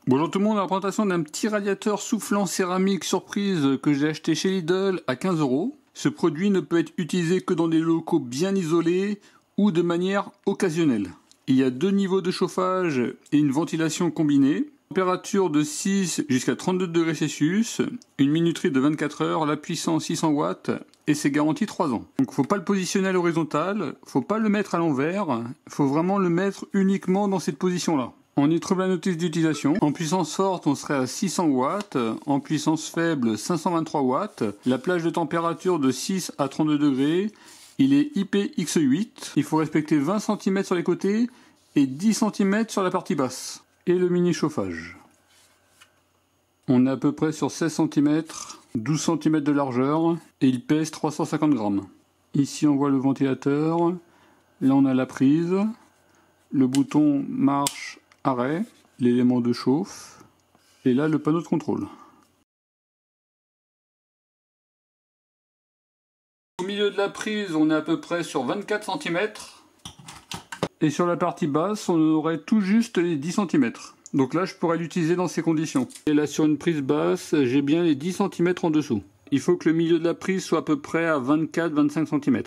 Bonjour tout le monde, la présentation d'un petit radiateur soufflant céramique surprise que j'ai acheté chez Lidl à 15 €. Ce produit ne peut être utilisé que dans des locaux bien isolés ou de manière occasionnelle. Il y a 2 niveaux de chauffage et une ventilation combinée. Température de 6 jusqu'à 32 degrés Celsius, une minuterie de 24 heures, la puissance 600 watts et c'est garanti 3 ans. Donc faut pas le positionner à l'horizontale, faut pas le mettre à l'envers, faut vraiment le mettre uniquement dans cette position-là. On y trouve la notice d'utilisation. En puissance forte, on serait à 600 watts. En puissance faible, 523 watts. La plage de température de 6 à 32 degrés. Il est IPX8. Il faut respecter 20 cm sur les côtés et 10 cm sur la partie basse. Et le mini chauffage. On est à peu près sur 16 cm, 12 cm de largeur et il pèse 350 grammes. Ici, on voit le ventilateur. Là, on a la prise. Le bouton marche arrêt, l'élément de chauffe, et là le panneau de contrôle. Au milieu de la prise, on est à peu près sur 24 cm, et sur la partie basse, on aurait tout juste les 10 cm. Donc là, je pourrais l'utiliser dans ces conditions. Et là, sur une prise basse, j'ai bien les 10 cm en dessous. Il faut que le milieu de la prise soit à peu près à 24-25 cm.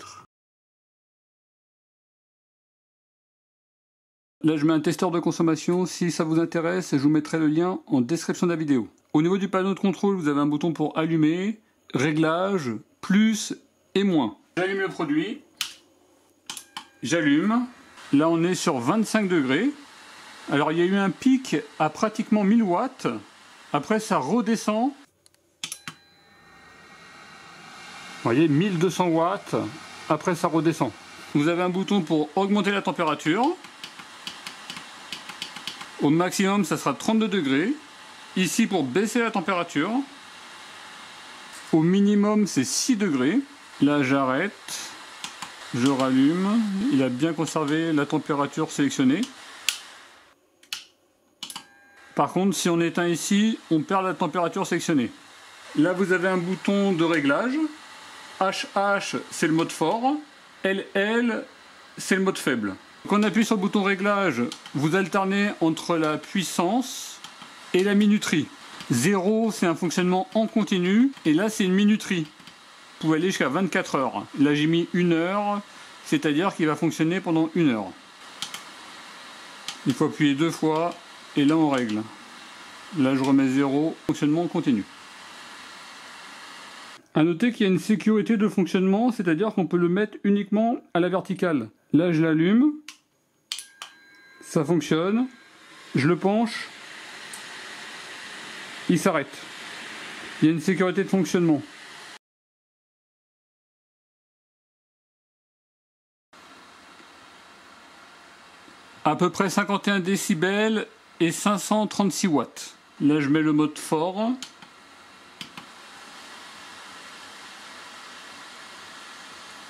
Là, je mets un testeur de consommation. Si ça vous intéresse, je vous mettrai le lien en description de la vidéo. Au niveau du panneau de contrôle, vous avez un bouton pour allumer, réglage, plus et moins. J'allume le produit. J'allume. Là, on est sur 25 degrés. Alors, il y a eu un pic à pratiquement 1000 watts. Après, ça redescend. Vous voyez, 1200 watts. Après, ça redescend. Vous avez un bouton pour augmenter la température. Au maximum, ça sera 32 degrés. Ici, pour baisser la température. Au minimum, c'est 6 degrés. Là, j'arrête. Je rallume. Il a bien conservé la température sélectionnée. Par contre, si on éteint ici, on perd la température sélectionnée. Là, vous avez un bouton de réglage. HH, c'est le mode fort. LL, c'est le mode faible. Quand on appuie sur le bouton réglage, vous alternez entre la puissance et la minuterie. 0, c'est un fonctionnement en continu, et là, c'est une minuterie. Vous pouvez aller jusqu'à 24 heures. Là, j'ai mis 1 heure, c'est-à-dire qu'il va fonctionner pendant 1 heure. Il faut appuyer 2 fois, et là, on règle. Là, je remets 0, fonctionnement continu. A noter qu'il y a une sécurité de fonctionnement, c'est-à-dire qu'on peut le mettre uniquement à la verticale. Là, je l'allume. Ça fonctionne. Je le penche. Il s'arrête. Il y a une sécurité de fonctionnement. À peu près 51 décibels et 536 watts. Là, je mets le mode fort.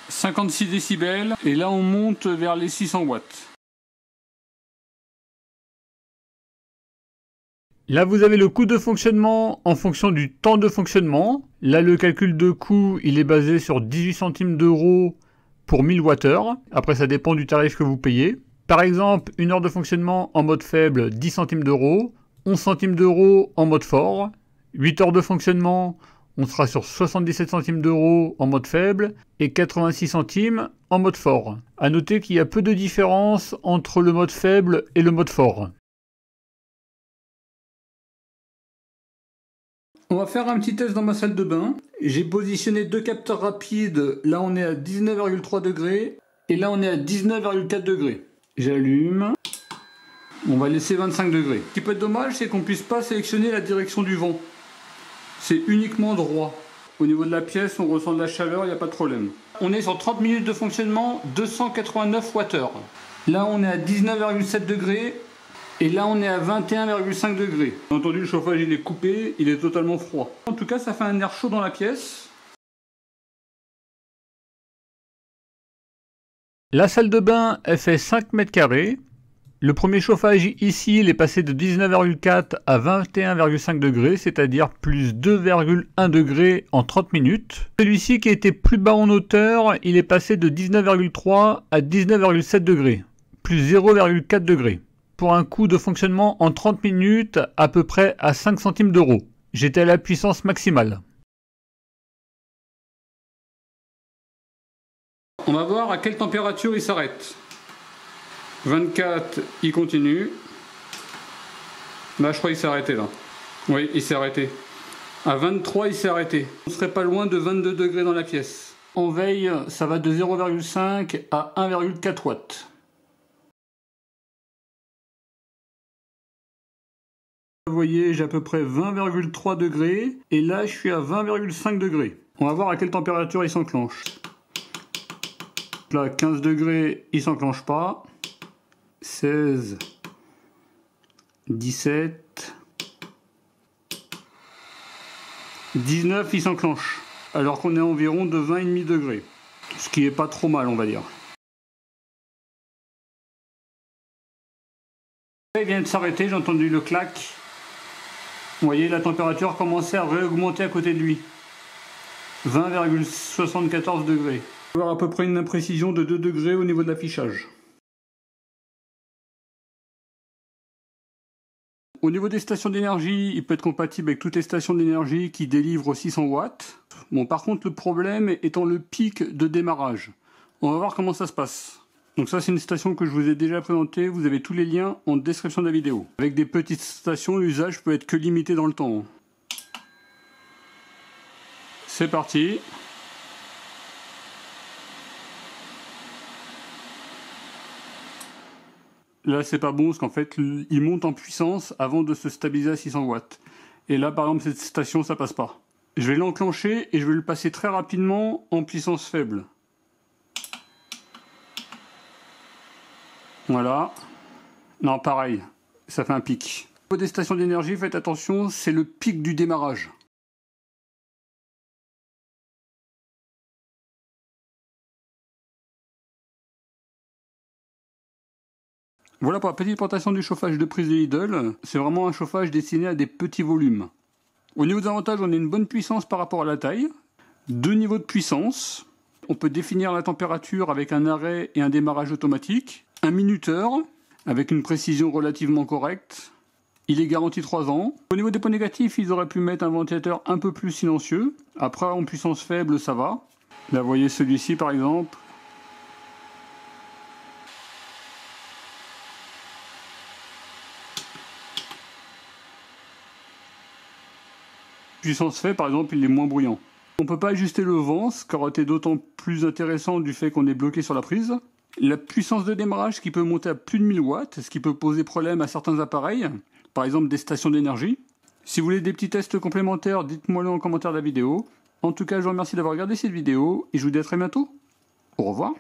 « 56 décibels et là on monte vers les 600 watts. Là vous avez le coût de fonctionnement en fonction du temps de fonctionnement. Là le calcul de coût il est basé sur 18 centimes d'euros pour 1000 Wh. Après ça dépend du tarif que vous payez. Par exemple, 1 heure de fonctionnement en mode faible 10 centimes d'euros, 11 centimes d'euros en mode fort, 8 heures de fonctionnement on sera sur 77 centimes d'euros en mode faible et 86 centimes en mode fort. A noter qu'il y a peu de différence entre le mode faible et le mode fort. On va faire un petit test dans ma salle de bain. J'ai positionné 2 capteurs rapides. Là on est à 19,3 degrés et là on est à 19,4 degrés. J'allume. On va laisser 25 degrés. Ce qui peut être dommage, c'est qu'on ne puisse pas sélectionner la direction du vent. C'est uniquement droit. Au niveau de la pièce, on ressent de la chaleur, il n'y a pas de problème. On est sur 30 minutes de fonctionnement, 289 Wh. Là, on est à 19,7 degrés et là, on est à 21,5 degrés. Bien entendu, le chauffage, il est coupé, il est totalement froid. En tout cas, ça fait un air chaud dans la pièce. La salle de bain, elle fait 5 mètres carrés. Le premier chauffage ici, il est passé de 19,4 à 21,5 degrés, c'est-à-dire plus 2,1 degrés en 30 minutes. Celui-ci qui était plus bas en hauteur, il est passé de 19,3 à 19,7 degrés, plus 0,4 degrés. pour un coût de fonctionnement en 30 minutes à peu près à 5 centimes d'euros. J'étais à la puissance maximale. On va voir à quelle température il s'arrête. 24, il continue. Là, je crois qu'il s'est arrêté là. Oui, il s'est arrêté. À 23, il s'est arrêté. On serait pas loin de 22 degrés dans la pièce. En veille, ça va de 0,5 à 1,4 watts. Vous voyez, j'ai à peu près 20,3 degrés. Et là, je suis à 20,5 degrés. On va voir à quelle température il s'enclenche. Là, 15 degrés, il s'enclenche pas. 16, 17, 19, il s'enclenche. Alors qu'on est à environ de 20,5 degrés. Ce qui est pas trop mal, on va dire. Il vient de s'arrêter, j'ai entendu le clac. Vous voyez, la température commençait à réaugmenter à côté de lui. 20,74 degrés. On va avoir à peu près une imprécision de 2 degrés au niveau de l'affichage. Au niveau des stations d'énergie, il peut être compatible avec toutes les stations d'énergie qui délivrent 600 watts. Bon, par contre, le problème étant le pic de démarrage. On va voir comment ça se passe. Donc ça, c'est une station que je vous ai déjà présentée. Vous avez tous les liens en description de la vidéo. Avec des petites stations, l'usage peut être que limité dans le temps. C'est parti. Là, c'est pas bon parce qu'en fait, il monte en puissance avant de se stabiliser à 600 watts. Et là, par exemple, cette station, ça passe pas. Je vais l'enclencher et je vais le passer très rapidement en puissance faible. Voilà. Non, pareil. Ça fait un pic. Au niveau des stations d'énergie, faites attention, c'est le pic du démarrage. Voilà pour la petite présentation du chauffage de prise de Lidl. C'est vraiment un chauffage destiné à des petits volumes. Au niveau des avantages, on a une bonne puissance par rapport à la taille. 2 niveaux de puissance. On peut définir la température avec un arrêt et un démarrage automatique. Un minuteur avec une précision relativement correcte. Il est garanti 3 ans. Au niveau des points négatifs, ils auraient pu mettre un ventilateur un peu plus silencieux. Après, en puissance faible, ça va. Là, vous voyez celui-ci par exemple. Puissance faible, par exemple, il est moins bruyant. On ne peut pas ajuster le vent, ce qui aurait été d'autant plus intéressant du fait qu'on est bloqué sur la prise. La puissance de démarrage qui peut monter à plus de 1000 watts, ce qui peut poser problème à certains appareils, par exemple des stations d'énergie. Si vous voulez des petits tests complémentaires, dites-moi-le en commentaire de la vidéo. En tout cas, je vous remercie d'avoir regardé cette vidéo et je vous dis à très bientôt. Au revoir.